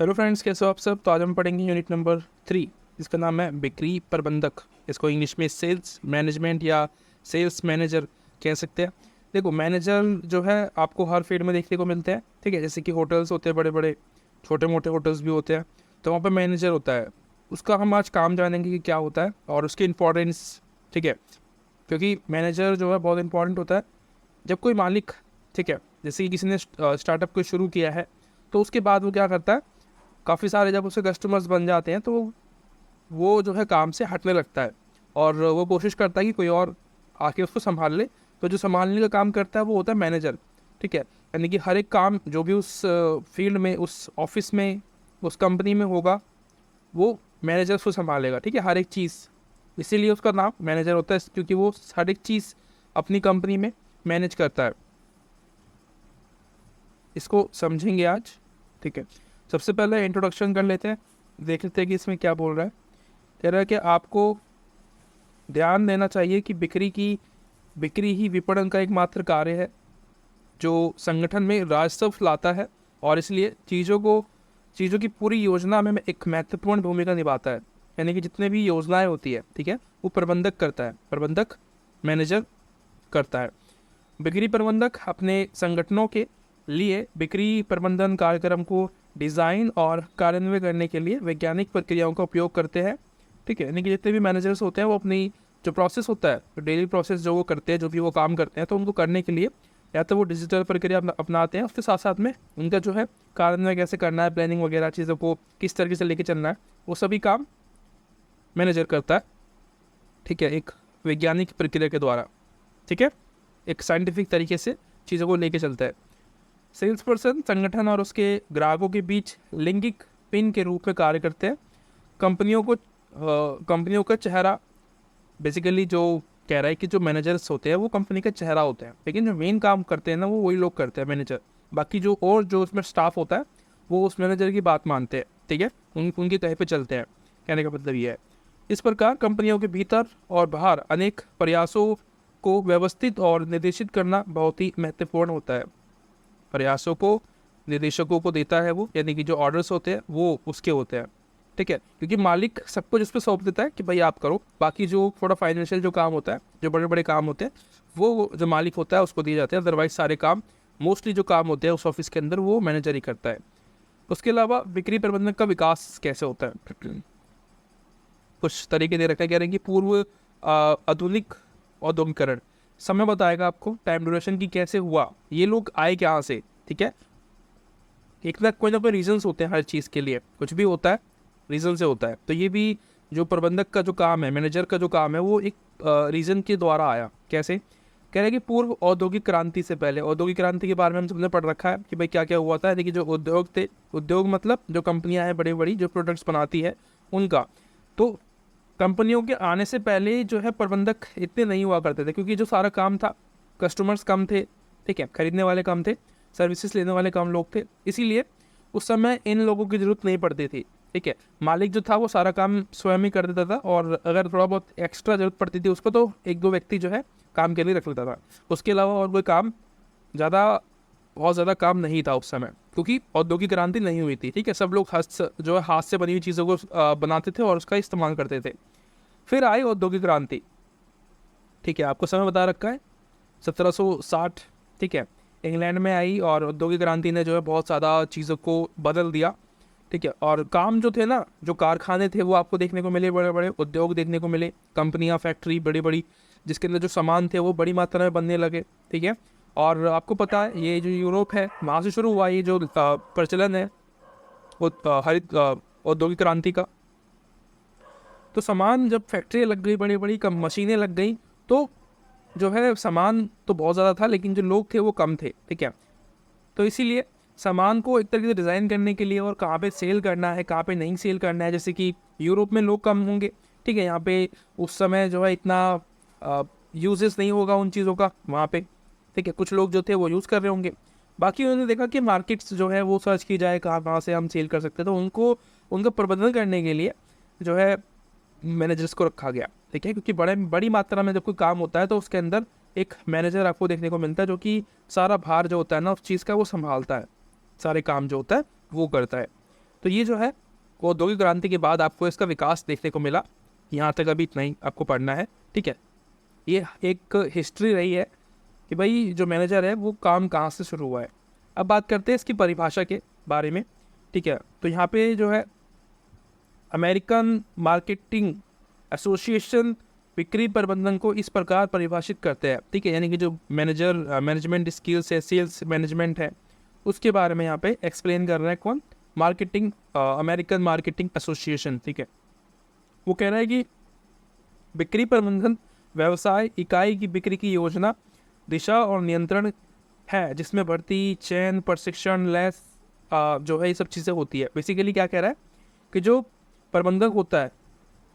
Hello friends, कैसे हो आप सब। तो आज हम पढ़ेंगे यूनिट नंबर 3, जिसका नाम है बिक्री प्रबंधक। इसको इंग्लिश में सेल्स मैनेजमेंट या सेल्स मैनेजर कह सकते हैं। देखो, मैनेजर जो है आपको हर फील्ड में देखने को मिलते हैं, ठीक है। जैसे कि होटल्स होते हैं, बड़े बड़े छोटे मोटे होटल्स भी होते हैं, तो वहाँ पर मैनेजर होता है। उसका हम आज काम जानेंगे कि क्या होता है और उसकी इम्पोर्टेंस, ठीक है। क्योंकि मैनेजर जो है बहुत इंपॉर्टेंट होता है। जब कोई मालिक, ठीक है, जैसे कि किसी ने स्टार्टअप को शुरू किया है, तो उसके बाद वो क्या करता है, काफ़ी सारे जब उसके कस्टमर्स बन जाते हैं तो वो जो है काम से हटने लगता है और वो कोशिश करता है कि कोई और आके उसको संभाल ले। तो जो संभालने का काम करता है वो होता है मैनेजर, ठीक है। यानी कि हर एक काम जो भी उस फील्ड में, उस ऑफिस में, उस कंपनी में होगा, वो मैनेजर उसको संभालेगा, ठीक है, हर एक चीज़। इसीलिए उसका नाम मैनेजर होता है, क्योंकि वो हर एक चीज़ अपनी कंपनी में मैनेज करता है। इसको समझेंगे आज, ठीक है। सबसे पहले इंट्रोडक्शन कर लेते हैं, देख लेते हैं कि इसमें क्या बोल रहा है। कह रहा है कि आपको ध्यान देना चाहिए कि बिक्री ही विपणन का एकमात्र कार्य है जो संगठन में राजस्व लाता है, और इसलिए चीज़ों की पूरी योजना में एक महत्वपूर्ण भूमिका निभाता है। यानी कि जितने भी योजनाएं होती है, ठीक है, वो प्रबंधक करता है, प्रबंधक मैनेजर करता है। बिक्री प्रबंधक अपने संगठनों के लिए बिक्री प्रबंधन कार्यक्रम को डिज़ाइन और कार्यान्वयन करने के लिए वैज्ञानिक प्रक्रियाओं का उपयोग करते हैं, ठीक है। यानी कि जितने भी मैनेजर्स होते हैं वो अपनी जो प्रोसेस होता है, तो डेली प्रोसेस जो वो करते हैं, जो भी वो काम करते हैं, तो उनको करने के लिए या तो वो डिजिटल प्रक्रिया अपनाते हैं, उसके साथ साथ में उनका जो है कार्यान्वयन कैसे करना है, प्लानिंग वगैरह चीज़ों को किस तरीके से लेके चलना है, वो सभी काम मैनेजर करता है, ठीक है, एक वैज्ञानिक प्रक्रिया के द्वारा, ठीक है, एक साइंटिफिक तरीके से चीज़ों को लेके चलता है। सेल्स पर्सन संगठन और उसके ग्राहकों के बीच लिंगिक पिन के रूप में कार्य करते हैं। कंपनियों का चेहरा, बेसिकली जो कह रहा है कि जो मैनेजर्स होते हैं वो कंपनी का चेहरा होते हैं, लेकिन जो मेन काम करते हैं ना, वो वही लोग करते हैं, मैनेजर। बाकी जो उसमें स्टाफ होता है वो उस मैनेजर की बात मानते हैं, ठीक है, उनके कहे पे चलते हैं। कहने का मतलब ये है। इस प्रकार कंपनियों के भीतर और बाहर अनेक प्रयासों को व्यवस्थित और निर्देशित करना बहुत ही महत्वपूर्ण होता है। प्रयासों को निर्देशकों को देता है वो, यानी कि जो ऑर्डर्स होते हैं वो उसके होते हैं, ठीक है। क्योंकि मालिक सब कुछ उस पर सौंप देता है कि भाई आप करो। बाकी जो थोड़ा फाइनेंशियल जो काम होता है, जो बड़े बड़े काम होते हैं, वो जो मालिक होता है उसको दिए जाते हैं। अदरवाइज सारे काम, मोस्टली जो काम होते हैं उस ऑफिस के अंदर, वो मैनेजर ही करता है। उसके अलावा बिक्री प्रबंधन का विकास कैसे होता है, कुछ तरीके दे रखा है। कह रहे हैं कि पूर्व आधुनिक औद्योगिकरण समय बताएगा आपको, टाइम ड्यूरेशन की कैसे हुआ, ये लोग आए कहाँ से, ठीक है। एक ना कोई रीजंस होते हैं हर चीज़ के लिए, कुछ भी होता है रीज़न से होता है। तो ये भी जो प्रबंधक का जो काम है, मैनेजर का जो काम है, वो एक रीज़न के द्वारा आया। कैसे, कह रहे हैं कि पूर्व औद्योगिक क्रांति से पहले, औद्योगिक क्रांति के बारे में हम सबने पढ़ रखा है कि भाई क्या क्या हुआ था। यानी कि जो उद्योग थे, उद्योग मतलब जो कंपनियां हैं बड़ी बड़ी जो प्रोडक्ट्स बनाती है उनका, तो कंपनियों के आने से पहले जो है प्रबंधक इतने नहीं हुआ करते थे, क्योंकि जो सारा काम था, कस्टमर्स कम थे, ठीक है, खरीदने वाले कम थे, सर्विसेज लेने वाले कम लोग थे, इसीलिए उस समय इन लोगों की ज़रूरत नहीं पड़ती थी, ठीक है। मालिक जो था वो सारा काम स्वयं ही कर देता था, और अगर थोड़ा बहुत एक्स्ट्रा ज़रूरत पड़ती थी उसको, तो एक दो व्यक्ति जो है काम के लिए रख लेता था। उसके अलावा और कोई काम बहुत ज़्यादा काम नहीं था उस समय, क्योंकि औद्योगिक क्रांति नहीं हुई थी, ठीक है। सब लोग हाथ से बनी हुई चीज़ों को बनाते थे और उसका इस्तेमाल करते थे। फिर आई औद्योगिक क्रांति, ठीक है, आपको समय बता रखा है 1760, ठीक है, इंग्लैंड में आई, और औद्योगिक क्रांति ने जो है बहुत ज़्यादा चीज़ों को बदल दिया, ठीक है। और काम जो थे ना, जो कारखाने थे वो आपको देखने को मिले, बड़े बड़े उद्योग देखने को मिले, कंपनियां, फैक्ट्री बड़ी बड़ी, जिसके अंदर जो सामान थे वो बड़ी मात्रा में बनने लगे, ठीक है। और आपको पता है ये जो यूरोप है, वहाँ से शुरू हुआ ये जो प्रचलन है वो हरित औद्योगिक क्रांति का। तो सामान जब फैक्ट्री लग गई, बड़ी बड़ी कम मशीनें लग गई, तो जो है सामान तो बहुत ज़्यादा था, लेकिन जो लोग थे वो कम थे, ठीक है। तो इसीलिए सामान को एक तरीके से डिज़ाइन करने के लिए, और कहाँ पे सेल करना है, कहाँ पे नहीं सेल करना है, जैसे कि यूरोप में लोग कम होंगे, ठीक है, यहाँ पे उस समय जो है इतना यूजेस नहीं होगा उन चीज़ों का वहाँ पे, ठीक है। कुछ लोग जो थे वो यूज़ कर रहे होंगे। बाकी उन्होंने देखा कि मार्केट्स जो है वो सर्च की जाए, कहाँ कहाँ से हम सेल कर सकते हैं, तो उनका प्रबंधन करने के लिए जो है मैनेजर्स को रखा गया, ठीक है। क्योंकि बड़ी मात्रा में जब कोई काम होता है तो उसके अंदर एक मैनेजर आपको देखने को मिलता है, जो कि सारा भार जो होता है ना उस चीज़ का वो संभालता है, सारे काम जो होता है वो करता है। तो ये जो है वो औद्योगिक क्रांति के बाद आपको इसका विकास देखने को मिला। यहाँ तक अभी इतना ही आपको पढ़ना है, ठीक है। ये एक हिस्ट्री रही है कि भाई जो मैनेजर है वो काम कहाँ से शुरू हुआ है। अब बात करते हैं इसकी परिभाषा के बारे में, ठीक है। तो यहाँ पे जो है अमेरिकन मार्केटिंग एसोसिएशन बिक्री प्रबंधन को इस प्रकार परिभाषित करते हैं, ठीक है। यानी कि जो मैनेजमेंट स्किल्स है, सेल्स मैनेजमेंट है, उसके बारे में यहाँ पे एक्सप्लेन कर रहा है कौन, मार्केटिंग अमेरिकन मार्केटिंग एसोसिएशन, ठीक है। वो कह रहा है कि बिक्री प्रबंधन व्यवसाय इकाई की बिक्री की योजना, दिशा और नियंत्रण है, जिसमें भर्ती, चयन, प्रशिक्षण, लैस जो है ये सब चीज़ें होती है। बेसिकली क्या कह रहा है कि जो प्रबंधक होता है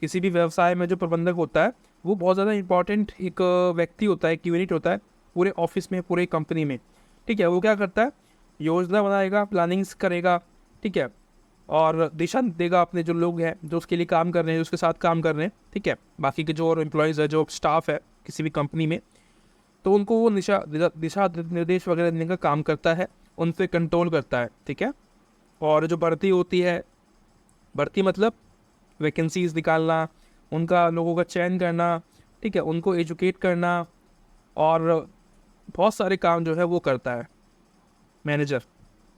किसी भी व्यवसाय में, जो प्रबंधक होता है वो बहुत ज़्यादा इंपॉर्टेंट एक व्यक्ति होता है, एक यूनिट होता है पूरे ऑफिस में, पूरे कंपनी में, ठीक है। वो क्या करता है, योजना बनाएगा, प्लानिंग्स करेगा, ठीक है, और दिशा देगा अपने जो लोग हैं जो उसके लिए काम कर रहे हैं, जो उसके साथ काम कर रहे हैं, ठीक है, बाकी के जो और एम्प्लॉयज़ है, जो स्टाफ है किसी भी कंपनी में, तो उनको वो दिशा निर्देश वगैरह देने का काम करता है, उन पर कंट्रोल करता है, ठीक है। और जो भर्ती होती है, भर्ती मतलब वैकेंसीज निकालना, उनका लोगों का चयन करना, ठीक है, उनको एजुकेट करना, और बहुत सारे काम जो है वो करता है मैनेजर,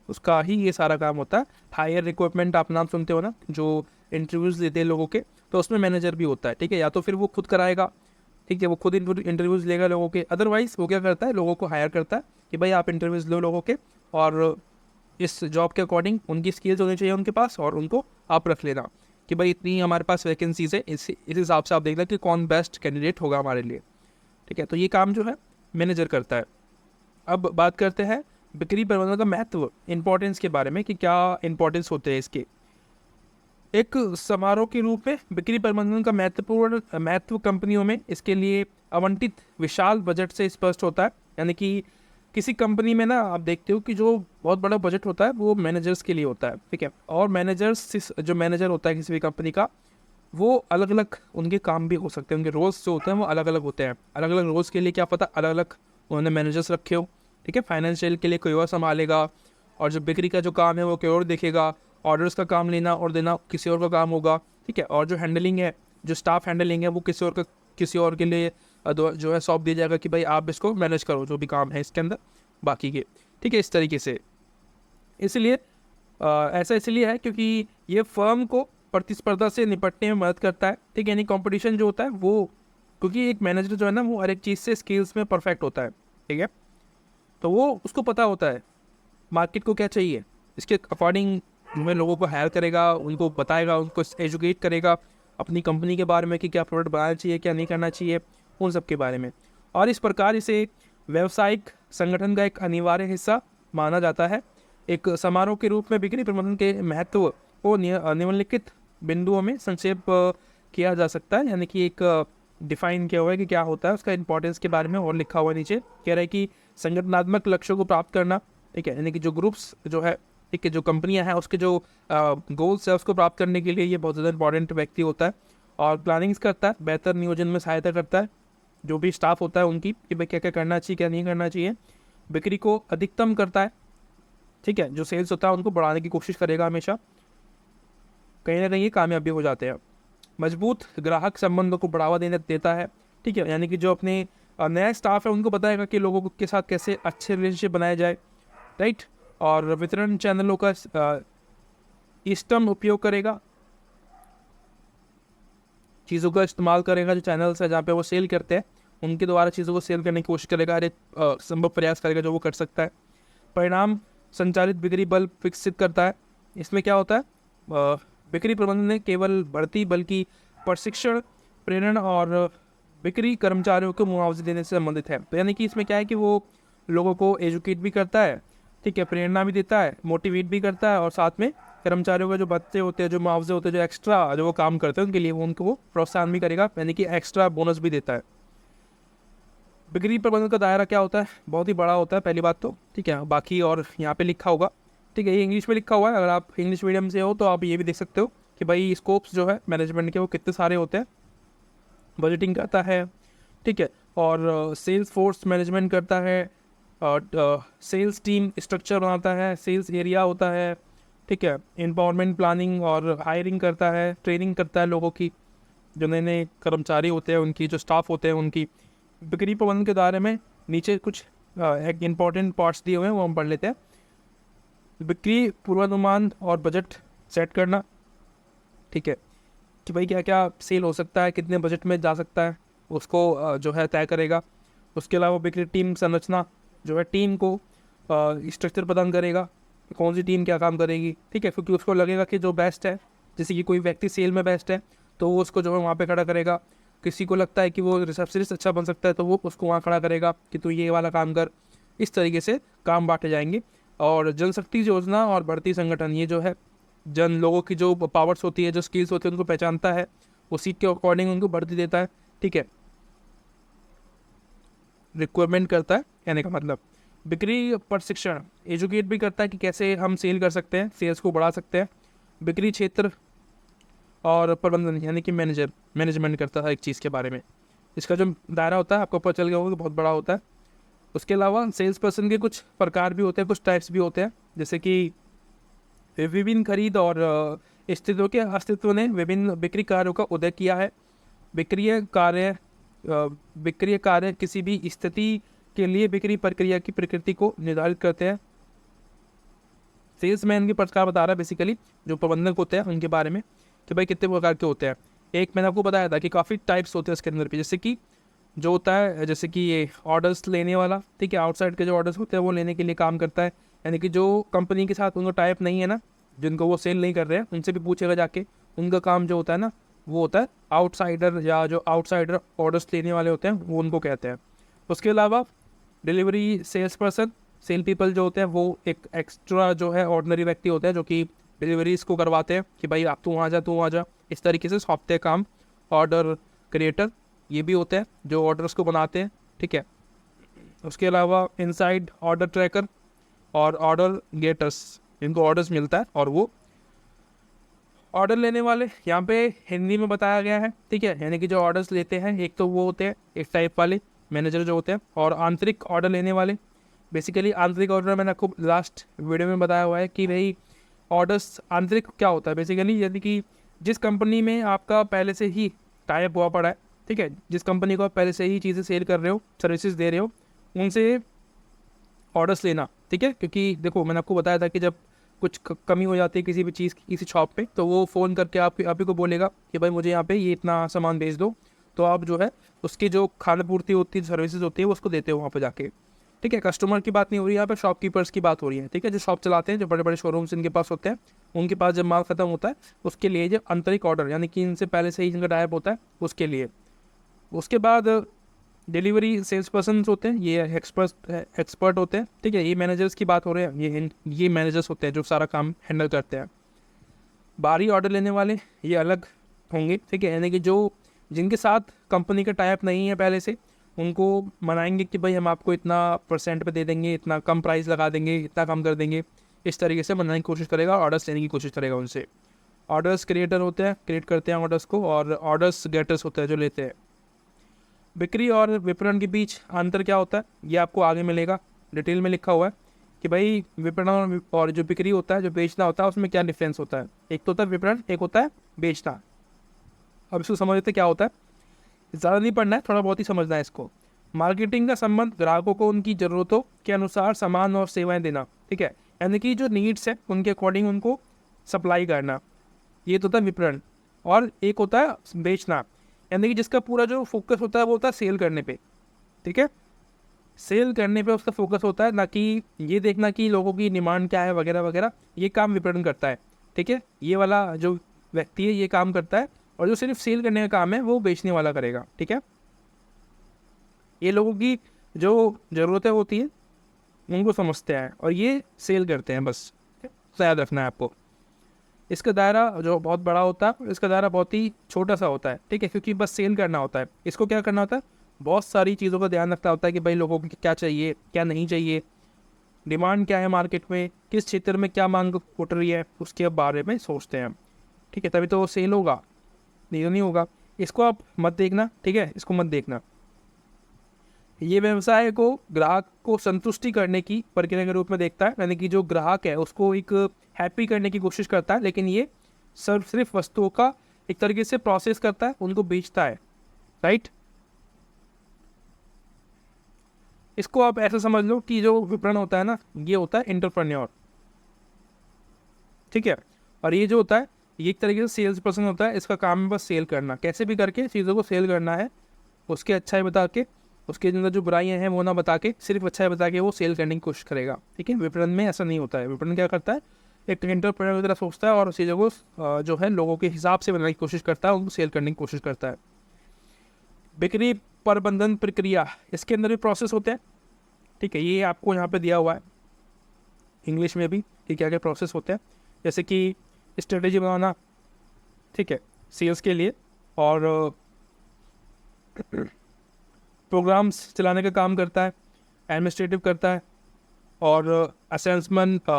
उसका ही ये सारा काम होता है। हायर रिक्रूटमेंट आप नाम सुनते हो ना, जो इंटरव्यूज़ लेते हैं लोगों के, तो उसमें मैनेजर भी होता है, ठीक है। या तो फिर वो खुद कराएगा, ठीक है, वो खुद इंटरव्यूज़ लेगा लोगों के, अदरवाइज़ वो क्या करता है, लोगों को हायर करता है कि भाई आप इंटरव्यूज़ लो लोगों के, और इस जॉब के अकॉर्डिंग उनकी स्किल्स होनी चाहिए उनके पास, और उनको आप रख लेना कि भाई इतनी हमारे पास वैकेंसीज है, इस हिसाब से आप देख लें कि कौन बेस्ट कैंडिडेट होगा हमारे लिए, ठीक है। तो ये काम जो है मैनेजर करता है। अब बात करते हैं बिक्री प्रबंधन का महत्व, इंपॉर्टेंस के बारे में कि क्या इंपॉर्टेंस होते हैं इसके। एक समारोह के रूप में बिक्री प्रबंधन का महत्व कंपनियों में इसके लिए आवंटित विशाल बजट से स्पष्ट होता है। यानी कि किसी कंपनी में ना आप देखते हो कि जो बहुत बड़ा बजट होता है वो मैनेजर्स के लिए होता है, ठीक है। और मैनेजर्स, जो मैनेजर होता है किसी भी कंपनी का, वो अलग अलग उनके काम भी हो सकते हैं, उनके रोल्स जो होते हैं वो अलग अलग होते हैं। अलग अलग रोल्स के लिए क्या पता अलग अलग उन्होंने मैनेजर्स रखे हो, ठीक है। फाइनेंशियल के लिए कोई और संभालेगा, और जो बिक्री का जो काम है वो कोई और देखेगा, ऑर्डर्स का काम लेना और देना किसी और का काम होगा, ठीक है। और जो हैंडलिंग है, जो स्टाफ हैंडलिंग है, वो किसी और के लिए जो है सौंप दिया जाएगा कि भाई आप इसको मैनेज करो, जो भी काम है इसके अंदर बाकी के, ठीक है, इस तरीके से। इसलिए ऐसा इसलिए है क्योंकि ये फर्म को प्रतिस्पर्धा से निपटने में मदद करता है, ठीक है। यानी कंपटीशन जो होता है वो, क्योंकि एक मैनेजर जो है ना वो हर एक चीज़ से स्किल्स में परफेक्ट होता है, ठीक है। तो वो उसको पता होता है मार्केट को क्या चाहिए, इसके अकॉर्डिंग में लोगों को हायर करेगा, उनको बताएगा, उनको एजुकेट करेगा अपनी कंपनी के बारे में कि क्या प्रोडक्ट बनाना चाहिए, क्या नहीं करना चाहिए, उन सब के बारे में। और इस प्रकार इसे व्यावसायिक संगठन का एक अनिवार्य हिस्सा माना जाता है। एक समारोह के रूप में बिक्री प्रबंधन के महत्व को निम्नलिखित बिंदुओं में संक्षेप किया जा सकता है। यानी कि एक डिफाइन किया हुआ है कि क्या होता है, उसका इंपॉर्टेंस के बारे में और लिखा हुआ है नीचे। कह रहा है कि संगठनात्मक लक्ष्यों को प्राप्त करना, ठीक है, यानी कि जो ग्रुप्स जो है, ठीक है, जो कंपनियां हैं उसके जो गोल्स है उसको प्राप्त करने के लिए ये बहुत ज़्यादा इंपॉर्टेंट व्यक्ति होता है। और प्लानिंग्स करता है, बेहतर नियोजन में सहायता करता है जो भी स्टाफ होता है उनकी, कि भाई क्या क्या करना चाहिए, क्या नहीं करना चाहिए। बिक्री को अधिकतम करता है, ठीक है, जो सेल्स होता है उनको बढ़ाने की कोशिश करेगा हमेशा, कहीं ना कहीं ये कामयाब भी हो जाते हैं। मजबूत ग्राहक संबंधों को बढ़ावा देता है, ठीक है, यानी कि जो अपने नया स्टाफ है उनको बताएगा कि लोगों के साथ कैसे अच्छे रिलेशनशिप बनाए जाए, राइट। और वितरण चैनलों का इष्टतम उपयोग करेगा, चीज़ों का इस्तेमाल करेगा, जो चैनल्स है जहाँ पे वो सेल करते हैं उनके द्वारा चीज़ों को सेल करने की कोशिश करेगा, हर एक संभव प्रयास करेगा जो वो कर सकता है। परिणाम संचालित बिक्री बल विकसित करता है। इसमें क्या होता है, बिक्री प्रबंधन ने केवल बढ़ती बल्कि प्रशिक्षण, प्रेरणा और बिक्री कर्मचारियों को मुआवजे देने से संबंधित है। तो यानी कि इसमें क्या है कि वो लोगों को एजुकेट भी करता है, ठीक है, प्रेरणा भी देता है, मोटिवेट भी करता है, और साथ में कर्मचारियों का जो भत्ते होते हैं, जो मुआवजे होते हैं, जो एक्स्ट्रा जो वो काम करते हैं उनके लिए वो प्रोत्साहन भी करेगा, यानी कि एक्स्ट्रा बोनस भी देता है। बिक्री प्रबंधन का दायरा क्या होता है, बहुत ही बड़ा होता है पहली बात तो, ठीक है। बाकी और यहाँ पे लिखा होगा, ठीक है, ये इंग्लिश में लिखा हुआ है, अगर आप इंग्लिश मीडियम से हो तो आप ये भी देख सकते हो कि भाई स्कोप्स जो है मैनेजमेंट के वो कितने सारे होते हैं। बजटिंग करता है, ठीक है, और सेल्स फोर्स मैनेजमेंट करता है, और सेल्स टीम स्ट्रक्चर बनाता है, सेल्स एरिया होता है, ठीक है, एम्पावरमेंट प्लानिंग और हायरिंग करता है, ट्रेनिंग करता है लोगों की, जो नए नए कर्मचारी होते हैं उनकी, जो स्टाफ होते हैं उनकी। बिक्री प्रबंधन के दायरे में नीचे कुछ एक इम्पॉर्टेंट पार्ट्स दिए हुए हैं, वो हम पढ़ लेते हैं। बिक्री पूर्वानुमान और बजट सेट करना, ठीक है, कि भाई क्या क्या सेल हो सकता है, कितने बजट में जा सकता है, उसको जो है तय करेगा। उसके अलावा बिक्री टीम संरचना जो है टीम को स्ट्रक्चर प्रदान करेगा, कौन सी टीम क्या काम करेगी, ठीक है, क्योंकि उसको लगेगा कि जो बेस्ट है, जैसे कि कोई व्यक्ति सेल में बेस्ट है तो वो उसको जो है वहाँ पे खड़ा करेगा। किसी को लगता है कि वो रिसेप्शनिस्ट अच्छा बन सकता है तो वो उसको वहाँ खड़ा करेगा कि तू ये वाला काम कर। इस तरीके से काम बांटे जाएंगे। और जनशक्ति योजना और भर्ती संगठन, ये जो है जन लोगों की जो पावर्स होती है, जो स्किल्स होती है, उनको पहचानता है, वो सीट के अकॉर्डिंग उनको भर्ती देता है, ठीक है, रिक्वायरमेंट करता है, कहने का मतलब। बिक्री प्रशिक्षण एजुकेट भी करता है कि कैसे हम सेल कर सकते हैं, सेल्स को बढ़ा सकते हैं। बिक्री क्षेत्र और प्रबंधन यानी कि मैनेजमेंट करता है एक चीज़ के बारे में। इसका जो दायरा होता है आपको पता चल गया होगा कि बहुत बड़ा होता है। उसके अलावा सेल्स पर्सन के कुछ प्रकार भी होते हैं, कुछ टाइप्स भी होते हैं, जैसे कि विभिन्न खरीद और स्थितियों के अस्तित्व ने विभिन्न बिक्री कार्यों का उदय किया है। बिक्रीय कार्य विक्रीय कार्य किसी भी स्थिति के लिए बिक्री प्रक्रिया की प्रकृति को निर्धारित करते हैं। सेल्समैन के प्रकार बता रहा है बेसिकली, जो प्रबंधक होते हैं उनके बारे में, कि भाई कितने प्रकार के होते हैं। एक मैंने आपको बताया था कि काफ़ी टाइप्स होते हैं इसके अंदर भी, जैसे कि जो होता है, जैसे कि ये ऑर्डर्स लेने वाला, ठीक है, आउटसाइड के जो ऑर्डर्स होते हैं वो लेने के लिए काम करता है, यानी कि जो कंपनी के साथ उनको टाइप नहीं है ना, जिनको वो सेल नहीं कर रहे हैं, उनसे भी पूछेगा जाके। उनका काम जो होता है ना, वो होता है आउटसाइडर, या जो आउटसाइडर ऑर्डर्स लेने वाले होते हैं वो उनको कहते हैं। उसके अलावा delivery sales person, sale people जो होते हैं वो एक एक्स्ट्रा जो है ऑर्डिनरी व्यक्ति होते हैं जो कि डिलीवरीज को करवाते हैं कि भाई आप तू आ जा, तू आ जा, इस तरीके से सौंपते हैं काम। ऑर्डर क्रिएटर ये भी होते हैं जो ऑर्डर्स को बनाते हैं, ठीक है। उसके अलावा इनसाइड ऑर्डर ट्रैकर और ऑर्डर गेटर्स, जिनको ऑर्डर्स मिलता है और वो ऑर्डर लेने वाले, यहाँ पे हिंदी में बताया गया है, ठीक है, यानी कि जो ऑर्डर्स लेते हैं, एक तो वो होते हैं एक टाइप वाले मैनेजर जो होते हैं, और आंतरिक ऑर्डर लेने वाले। बेसिकली आंतरिक ऑर्डर मैंने आपको लास्ट वीडियो में बताया हुआ है कि भाई ऑर्डर्स आंतरिक क्या होता है बेसिकली, यानी कि जिस कंपनी में आपका पहले से ही टाइप हुआ पड़ा है, ठीक है, जिस कंपनी को आप पहले से ही चीज़ें सेल कर रहे हो, सर्विसेज दे रहे हो, उनसे ऑर्डर्स लेना, ठीक है। क्योंकि देखो मैंने आपको बताया था कि जब कुछ कमी हो जाती है किसी भी चीज़ की किसी शॉप पे, तो वो फ़ोन करके आप ही को बोलेगा कि भाई मुझे यहाँ पे ये इतना सामान भेज दो, तो आप जो है उसकी जो खाद्य पूर्ति होती है, सर्विसेज होती है, वो उसको देते हो वहाँ पे जाके, ठीक है। कस्टमर की बात नहीं हो रही, यहाँ पे शॉपकीपर्स की बात हो रही है, ठीक है, जो शॉप चलाते हैं, जो बड़े बड़े शोरूम्स इनके पास होते हैं, उनके पास जब माल खत्म होता है उसके लिए जो आंतरिक ऑर्डर, यानी कि इनसे पहले से ही इनका टाइप होता है, उसके लिए। उसके बाद डिलीवरी सेल्स पर्सन होते हैं, ये एक्सपर्ट होते हैं, ठीक है, ये मैनेजर्स की बात हो रही है, ये मैनेजर्स होते हैं जो सारा काम हैंडल करते हैं। बाहरी ऑर्डर लेने वाले ये अलग होंगे, ठीक है, यानी कि जो जिनके साथ कंपनी का टाइप नहीं है पहले से, उनको मनाएंगे कि भाई हम आपको इतना परसेंट पे दे देंगे, इतना कम प्राइस लगा देंगे, इतना कम कर देंगे, इस तरीके से मनाने की कोशिश करेगा, ऑर्डर्स लेने की कोशिश करेगा उनसे। ऑर्डर्स क्रिएटर होते हैं, क्रिएट करते हैं ऑर्डर्स को, और ऑर्डर्स गेटर्स होते हैं जो लेते हैं। बिक्री और विपणन के बीच अंतर क्या होता है ये आपको आगे मिलेगा, डिटेल में लिखा हुआ है कि भाई विपणन और जो बिक्री होता है, जो बेचना होता है, उसमें क्या डिफरेंस होता है। एक तो होता है विपणन, एक होता है बेचना। अब इसको समझ लेते क्या होता है, ज़्यादा नहीं पढ़ना है, थोड़ा बहुत ही समझना है इसको। मार्केटिंग का संबंध ग्राहकों को उनकी ज़रूरतों के अनुसार सामान और सेवाएं देना, ठीक है, यानी कि जो नीड्स है उनके अकॉर्डिंग उनको सप्लाई करना, ये तो होता है विपणन। और एक होता है बेचना, यानी कि जिसका पूरा जो फोकस होता है वो होता है सेल करने पे, ठीक है, सेल करने पे उसका फोकस होता है, ना कि ये देखना कि लोगों की डिमांड क्या है वगैरह वगैरह, ये काम विपणन करता है, ठीक है। ये वाला जो व्यक्ति है ये काम करता है, और जो सिर्फ सेल करने का काम है वो बेचने वाला करेगा, ठीक है। ये लोगों की जो ज़रूरतें होती है उनको समझते हैं और ये सेल करते हैं, बस, ठीक है? याद रखना है आपको। इसका दायरा जो बहुत बड़ा होता है, इसका दायरा बहुत ही छोटा सा होता है, ठीक है, क्योंकि बस सेल करना होता है। इसको क्या करना होता है, बहुत सारी चीज़ों का ध्यान रखना होता है कि भाई लोगों को क्या चाहिए, क्या नहीं चाहिए, डिमांड क्या है मार्केट में, किस क्षेत्र में क्या मांग उठ रही है, उसके बारे में सोचते हैं, ठीक है, तभी तो वो सेल होगा, नहीं तो नहीं होगा। इसको आप मत देखना, ठीक है, इसको मत देखना। ये व्यवसाय को ग्राहक को संतुष्टि करने की प्रक्रिया के रूप में देखता है, यानी कि जो ग्राहक है उसको एक हैप्पी करने की कोशिश करता है, लेकिन ये सिर्फ वस्तुओं का एक तरीके से प्रोसेस करता है, उनको बेचता है, राइट। इसको आप ऐसा समझ लो कि जो विपणन होता है ना, ये होता है एंटरप्रेन्योर, ठीक है। और ये जो होता है ये एक तरीके से सेल्स पर्सन होता है, इसका काम है बस सेल करना, कैसे भी करके चीज़ों को सेल करना है, उसके अच्छाई बता के, उसके अंदर जो बुराइयां हैं वो ना बता के, सिर्फ अच्छाई बता के वो सेल करने की कोशिश करेगा, ठीक है। विपणन में ऐसा नहीं होता है। विपणन क्या करता है, एक एंटरप्रेन्योर की तरह सोचता है और चीज़ों को जो है लोगों के हिसाब से बनाने की कोशिश करता है, उनको सेल करने की कोशिश करता है। बिक्री प्रबंधन प्रक्रिया, इसके अंदर भी प्रोसेस होते हैं, ठीक है। ये आपको यहाँ पे दिया हुआ है इंग्लिश में भी कि क्या क्या प्रोसेस होते हैं, जैसे कि स्ट्रेटेजी बनाना, ठीक है, सेल्स के लिए, और प्रोग्राम्स चलाने का काम करता है, एडमिनिस्ट्रेटिव करता है, और assessment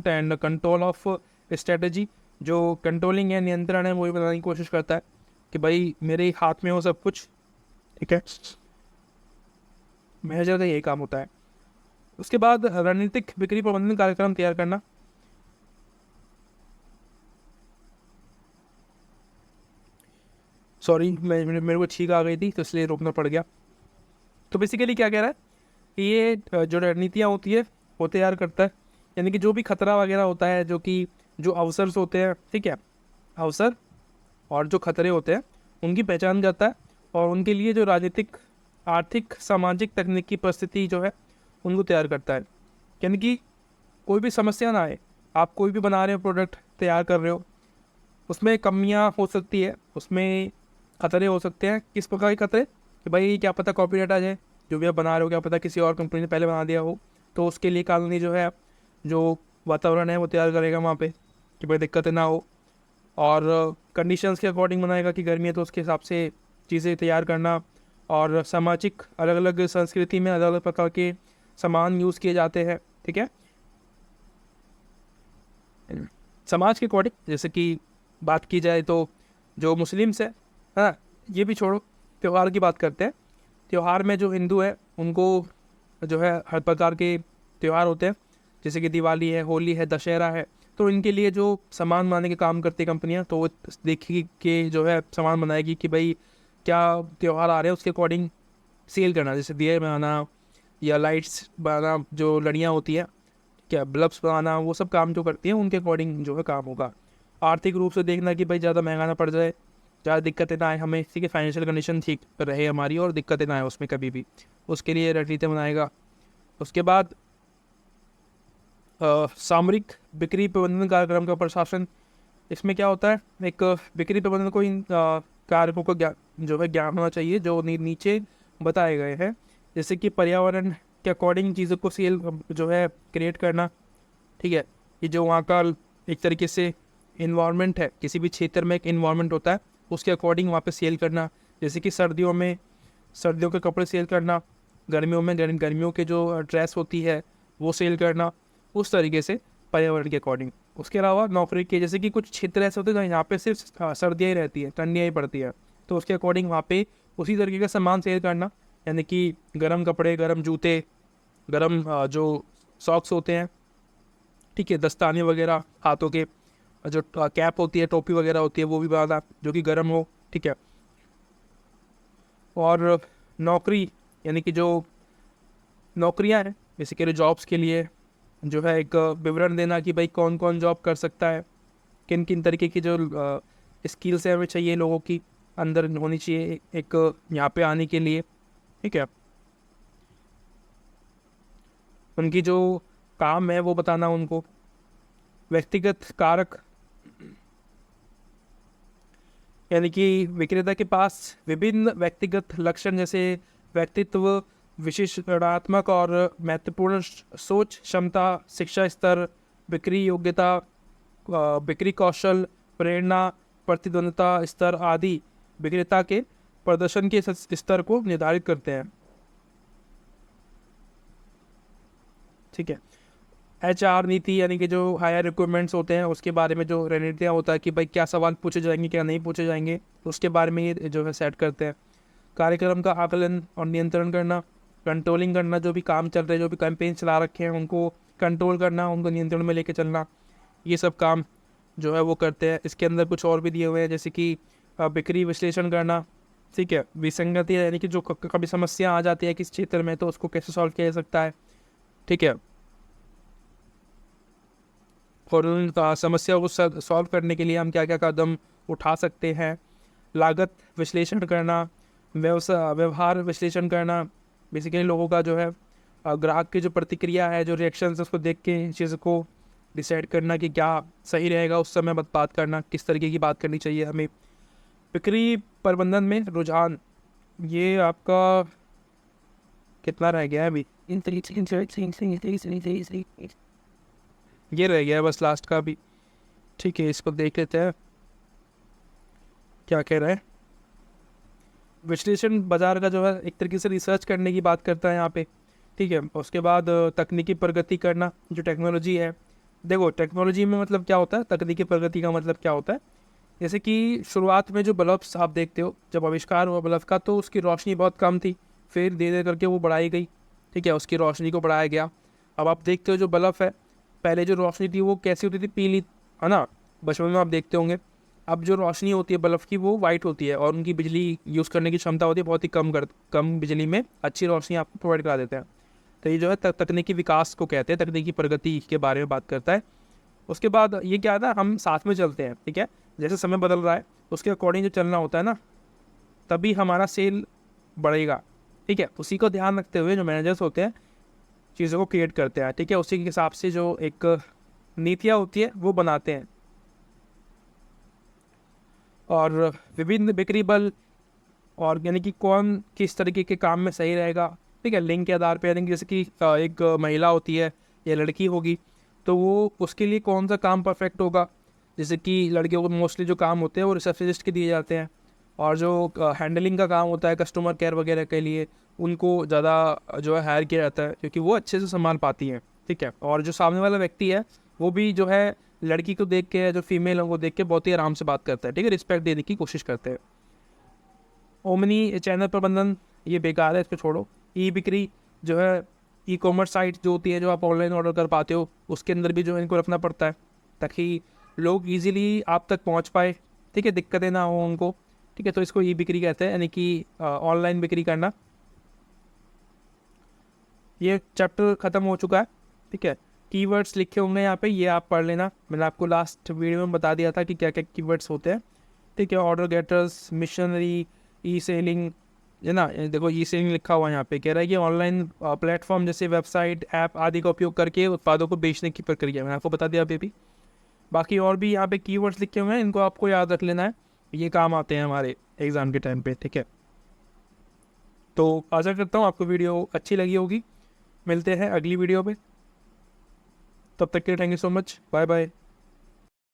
and control of strategy, जो कंट्रोलिंग है, नियंत्रण है, वो भी बनाने की कोशिश करता है कि भाई मेरे हाथ में हो सब कुछ, ठीक है। मैनेजर का यही काम होता है। उसके बाद रणनीतिक बिक्री प्रबंधन कार्यक्रम तैयार करना, सॉरी मेरे को छींक आ गई थी तो इसलिए रोकना पड़ गया। तो बेसिकली क्या कह रहा है कि ये जो रणनीतियाँ होती है वो तैयार करता है, यानी कि जो भी खतरा वगैरह होता है, जो अवसर होते हैं, ठीक है, अवसर और जो खतरे होते हैं उनकी पहचान करता है, और उनके लिए जो राजनीतिक, आर्थिक, सामाजिक, तकनीकी परिस्थिति जो है उनको तैयार करता है। यानी कि कोई भी समस्या ना आए, आप कोई भी बना रहे हो, प्रोडक्ट तैयार कर रहे हो, उसमें कमियां हो सकती है, उसमें खतरे हो सकते हैं। किस प्रकार के खतरे, कि भाई क्या पता कॉपीराइट आ जाए जो भी आप बना रहे हो, क्या पता किसी और कंपनी ने पहले बना दिया हो, तो उसके लिए कानूनी जो है जो वातावरण है वो तैयार करेगा वहाँ पे कि भाई दिक्कतें ना हो, और कंडीशंस के अकॉर्डिंग बनाएगा कि गर्मी है तो उसके हिसाब से चीज़ें तैयार करना, और सामाजिक, अलग अलग संस्कृति में अलग अलग प्रकार के सामान यूज़ किए जाते हैं, ठीक है। समाज के अकॉर्डिंग जैसे कि बात की जाए तो जो मुस्लिम्स है, हाँ, ये भी छोड़ो, त्यौहार की बात करते हैं। त्यौहार में जो हिंदू है उनको जो है हर प्रकार के त्यौहार होते हैं, जैसे कि दिवाली है, होली है, दशहरा है, तो इनके लिए जो सामान बनाने के काम करती है कंपनियां, तो वो देखी कि जो है सामान बनाएगी कि भाई क्या त्यौहार आ रहे हैं उसके अकॉर्डिंग सेल करना, जैसे दिए बनाना या लाइट्स बनाना, जो लड़ियाँ होती हैं, क्या बल्ब्स बनाना, वो सब काम जो करती हैं उनके अकॉर्डिंग जो है काम होगा। आर्थिक रूप से देखना कि भाई ज़्यादा महंगा ना पड़ जाए, ज़्यादा दिक्कतें ना आए हमें, इसी की फाइनेंशियल कंडीशन ठीक रहे हमारी और दिक्कतें ना आए उसमें कभी भी, उसके लिए रणनीति बनाएगा। उसके बाद सामरिक बिक्री प्रबंधन कार्यक्रम का प्रशासन, इसमें क्या होता है, एक बिक्री प्रबंधन को इन कारकों का जो है ज्ञान होना चाहिए जो नीचे बताए गए हैं, जैसे कि पर्यावरण के अकॉर्डिंग चीज़ों को सेल जो है क्रिएट करना, ठीक है। ये जो वहाँ का एक तरीके से इन्वायरमेंट है, किसी भी क्षेत्र में एक इन्वायरमेंट होता है, उसके अकॉर्डिंग वहाँ पे सेल करना, जैसे कि सर्दियों में सर्दियों के कपड़े सेल करना, गर्मियों में गर्मियों के जो ड्रेस होती है वो सेल करना, उस तरीके से पर्यावरण के अकॉर्डिंग। उसके अलावा नौकरी के, जैसे कि कुछ क्षेत्र ऐसे होते हैं जहाँ यहाँ पे सिर्फ सर्दियाँ ही रहती है, ठंडियाँ ही पड़ती है, तो उसके अकॉर्डिंग वहाँ पे उसी तरीके का सामान सेल करना, यानी कि गर्म कपड़े, गर्म जूते, गर्म जो सॉक्स होते हैं, ठीक है, दस्ताने वगैरह, हाथों के जो कैप होती है, टोपी वगैरह होती है, वो भी बनाना जो कि गर्म हो, ठीक है। और नौकरी, यानी कि जो नौकरियां हैं बेसिकली जॉब्स के लिए जो है एक विवरण देना कि भाई कौन कौन जॉब कर सकता है, किन किन तरीके की जो स्किल्स है हमें चाहिए, लोगों की अंदर होनी चाहिए एक यहाँ पे आने के लिए, ठीक है। उनकी जो काम है वो बताना उनको। व्यक्तिगत कारक, यानी कि विक्रेता के पास विभिन्न व्यक्तिगत लक्षण जैसे व्यक्तित्व, विशेषणात्मक और महत्वपूर्ण सोच क्षमता, शिक्षा स्तर, बिक्री योग्यता, बिक्री कौशल, प्रेरणा, प्रतिद्वंदता स्तर आदि विक्रेता के प्रदर्शन के स्तर को निर्धारित करते हैं, ठीक है। HR नीति, यानी कि जो हायर रिक्वायरमेंट्स होते हैं उसके बारे में जो रणनीतियाँ होता है कि भाई क्या सवाल पूछे जाएंगे क्या नहीं पूछे जाएंगे, उसके बारे में ये जो है सेट करते हैं। कार्यक्रम का आकलन और नियंत्रण करना, कंट्रोलिंग करना, जो भी काम चल रहे हैं, जो भी कैंपेन चला रखे हैं उनको कंट्रोल करना, उनको नियंत्रण में लेके चलना, ये सब काम जो है वो करते हैं। इसके अंदर कुछ और भी दिए हुए हैं, जैसे कि बिक्री विश्लेषण करना, ठीक है, विसंगति यानी कि जो कभी समस्या आ जाती है किस क्षेत्र में तो उसको कैसे सॉल्व किया जा सकता है, ठीक है, और उन समस्या को सॉल्व करने के लिए हम क्या क्या कदम उठा सकते हैं। लागत विश्लेषण करना, व्यवहार विश्लेषण करना, बेसिकली लोगों का जो है ग्राहक की जो प्रतिक्रिया है, जो रिएक्शंस उसको देख के चीज़ को डिसाइड करना कि क्या सही रहेगा, उस समय बात करना, किस तरीके की बात करनी चाहिए हमें। बिक्री प्रबंधन में रुझान, ये आपका कितना रह गया है अभी, ये रह गया है बस लास्ट का भी, ठीक है, इसको देख लेते हैं क्या कह रहा है। विश्लेषण बाजार का जो है एक तरीके से रिसर्च करने की बात करता है यहाँ पे, ठीक है। उसके बाद तकनीकी प्रगति करना, जो टेक्नोलॉजी है, देखो टेक्नोलॉजी में मतलब क्या होता है, तकनीकी प्रगति का मतलब क्या होता है, जैसे कि शुरुआत में जो बल्ब्स आप देखते हो, जब आविष्कार हुआ बल्ब का तो उसकी रोशनी बहुत कम थी, फिर धीरे धीरे करके वो बढ़ाई गई, ठीक है, उसकी रोशनी को बढ़ाया गया। अब आप देखते हो जो बल्ब है, पहले जो रोशनी थी वो कैसी होती थी, पीली, है ना, बचपन में आप देखते होंगे। अब जो रोशनी होती है बल्ब की वो वाइट होती है और उनकी बिजली यूज़ करने की क्षमता होती है बहुत ही कम बिजली में अच्छी रोशनी आपको प्रोवाइड करा देते हैं। तो ये जो है तकनीकी विकास को कहते हैं, तकनीकी प्रगति के बारे में बात करता है। उसके बाद ये क्या है ना, हम साथ में चलते हैं, ठीक है, जैसे समय बदल रहा है उसके अकॉर्डिंग जो चलना होता है ना, तभी हमारा सेल बढ़ेगा, ठीक है। उसी को ध्यान रखते हुए जो मैनेजर्स होते हैं चीज़ों को क्रिएट करते हैं, ठीक है, उसी के हिसाब से जो एक नीतियाँ होती है वो बनाते हैं। और विभिन्न बिक्री बल, और यानी कि कौन किस तरीके के काम में सही रहेगा, ठीक है, लिंग के आधार पर, यानी कि जैसे कि एक महिला होती है या लड़की होगी तो वो उसके लिए कौन सा काम परफेक्ट होगा। जैसे कि लड़कियों को मोस्टली जो काम होते हैं वो रिसेप्शनिस्ट के दिए जाते हैं, और जो हैंडलिंग का काम होता है कस्टमर केयर वगैरह के लिए उनको ज़्यादा जो है हायर किया जाता है, क्योंकि वो अच्छे से संभाल पाती हैं, ठीक है। और जो सामने वाला व्यक्ति है वो भी जो है लड़की को देख के, जो फीमेल है को देख के बहुत ही आराम से बात करता है, ठीक है, रिस्पेक्ट देने की कोशिश करते हैं। ओमनी चैनल प्रबंधन ये बेकार है, इसको छोड़ो। ई बिक्री जो है ई कॉमर्स साइट जो होती है, जो आप ऑनलाइन ऑर्डर कर पाते हो, उसके अंदर भी जो इनको रखना पड़ता है ताकि लोग इजीली आप तक पहुंच पाए, ठीक है, दिक्कतें ना हो उनको, ठीक है। तो इसको ई बिक्री कहते हैं, यानी कि ऑनलाइन बिक्री करना। ये चैप्टर ख़त्म हो चुका है, ठीक है। कीवर्ड्स लिखे होंगे यहाँ पे, ये आप पढ़ लेना, मैंने आपको लास्ट वीडियो में बता दिया था कि क्या क्या कीवर्ड्स होते हैं, ठीक है। ऑर्डर गेटर्स, मिशनरी, ई सेलिंग, है ना, देखो ई सेलिंग लिखा हुआ है यहाँ पे, कह रहा है कि ऑनलाइन प्लेटफॉर्म जैसे वेबसाइट, ऐप आदि का उपयोग करके उत्पादों को बेचने की प्रक्रिया, मैंने आपको बता दिया अभी भी। बाकी और भी यहाँ पे कीवर्ड्स लिखे हुए हैं, इनको आपको याद रख लेना है, ये काम आते हैं हमारे एग्ज़ाम के टाइम पे, ठीक है। तो आशा करता हूँ आपको वीडियो अच्छी लगी होगी, मिलते हैं अगली वीडियो पे, तब तक के लिए thank you so much, bye bye.